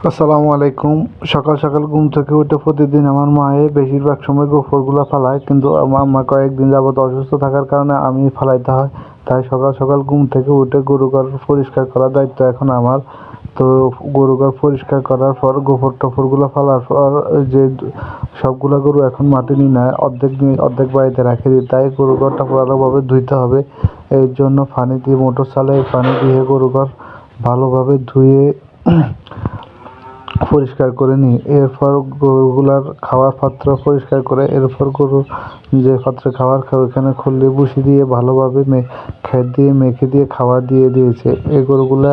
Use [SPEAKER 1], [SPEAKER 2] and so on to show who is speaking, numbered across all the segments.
[SPEAKER 1] আসসালামু আলাইকুম। সকাল সকাল ঘুম থেকে উঠে প্রতিদিন আমার মায়ে বেশিরভাগ সময় গোবরগুলো ফালায়, কিন্তু আমার মা কয়েকদিন যাবত অসুস্থ থাকার কারণে আমি ফালাইতে হয়। তাই সকাল সকাল ঘুম থেকে উঠে গরু ঘর পরিষ্কার করার দায়িত্ব এখন আমার। তো গরু ঘর পরিষ্কার করার পর গোবর টফরগুলো ফালার পর যে সবগুলো গরু এখন মাটি নিয়ে নেয়, অর্ধেক বাড়িতে রাখে দিই। তাই গরু ঘরটা ভালোভাবে ধুইতে হবে। এর জন্য পানি দিয়ে মোটর চালায় পানি দিয়ে গরু ঘর ভালোভাবে ধুয়ে পরিষ্কার করে নিই। এরপর গরুগুলার খাওয়ার পাত্র পরিষ্কার করে এরপর গরু যে পাত্রে খাবার খায় ওইখানে খুললে ভুসি দিয়ে ভালোভাবে খেত দিয়ে মেখে দিয়ে খাবার দিয়ে দিয়েছে। এই গরুগুলা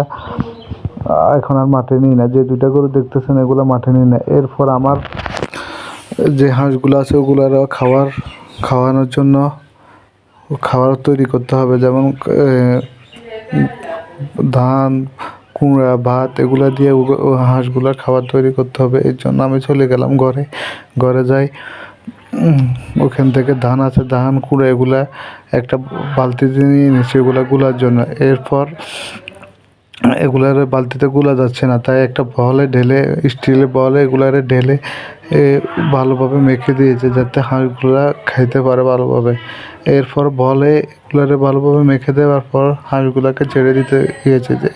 [SPEAKER 1] এখন আর মাঠে নিই না। যে দুইটা গরু দেখতেছেন এগুলো মাঠে নিই না। এরপর আমার যে হাঁসগুলো আছে ওগুলারও খাওয়ানোর জন্য খাবার তৈরি করতে হবে, যেমন ধান, কুমড়া, ভাত এগুলা দিয়ে হাঁসগুলার খাবার তৈরি করতে হবে। এর জন্য আমি চলে গেলাম ঘরে যাই। ওখান থেকে ধান আছে, ধান কুড়ে এগুলা একটা বালতিতে নিয়ে নিচ্ছি এগুলা গুলার জন্য। এরপর এগুলার বালতিতে গুলা যাচ্ছে না, তাই একটা বলে ঢেলে, স্টিলের বলে এগুলারে ঢেলে ভালোভাবে মেখে দিয়েছে যাতে হাঁসগুলা খাইতে পারে ভালোভাবে। এরপর বলে এগুলারে ভালোভাবে মেখে দেওয়ার পর হাঁসগুলাকে ছেড়ে দিতে গিয়েছে। যে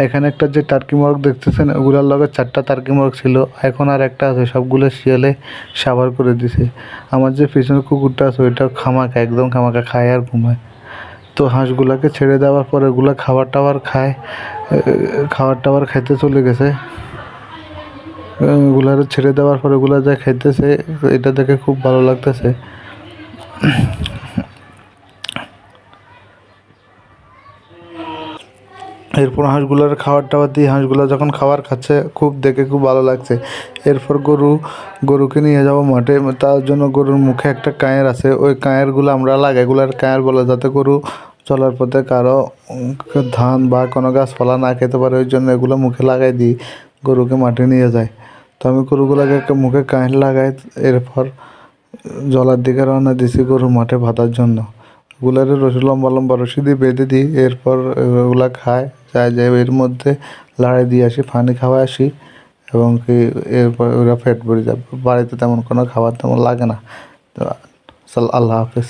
[SPEAKER 1] এখানে একটা যে টার্কি মোরগ দেখতেছেন ওগুলার লগে 4টা টার্কি মোরগ ছিল, এখন আর একটা আছে। সবগুলো শিয়ালে সাবার করে দিছে। আমার যে পিছনের কুকুরটা আছে ওইটা একদম খামাকা খায় আর ঘুমায়। তো হাঁসগুলাকে ছেড়ে দেওয়ার পর এগুলা খাবার টাবার খাইতে চলে গেছে। এগুলারে ছেড়ে দেওয়ার পর এগুলা যা খাইতেছে এটা দেখে খুব ভালো লাগতেছে। এরপর হাঁসগুলার খাবার টাবার দিয়ে হাঁসগুলা যখন খাবার খাচ্ছে দেখে খুব ভালো লাগছে। এরপর গরুকে নিয়ে যাবো মাঠে। তার জন্য গরুর মুখে একটা কাঁয়ের আছে, ওই কাঁয়েরগুলো আমরা লাগাই। এগুলার কাঁয়ের বলে, যাতে গরু চলার পথে কারো ধান বা কোনো গাছপালা না খেতে পারে। ওই জন্য এগুলো মুখে লাগাই দিই, গরুকে মাঠে নিয়ে যায়। তো আমি গরুগুলাকে একটা মুখে কাঁয়ের লাগাই। এরপর জলার দিকে রওনা দিছি গরু মাঠে বাঁধার জন্য। ওগুলারে লম্বা লম্বা রশি দিয়ে বেঁধে দিই। এরপর ওগুলা খায় যায় এর মধ্যে লাড়াই দিয়ে আসি, পানি খাওয়াই আসি, এবং কি এরপর ওরা পেট ভরে যায়। বাড়িতে তেমন কোনো খাবার তেমন লাগে না। তো আল্লাহ হাফেজ।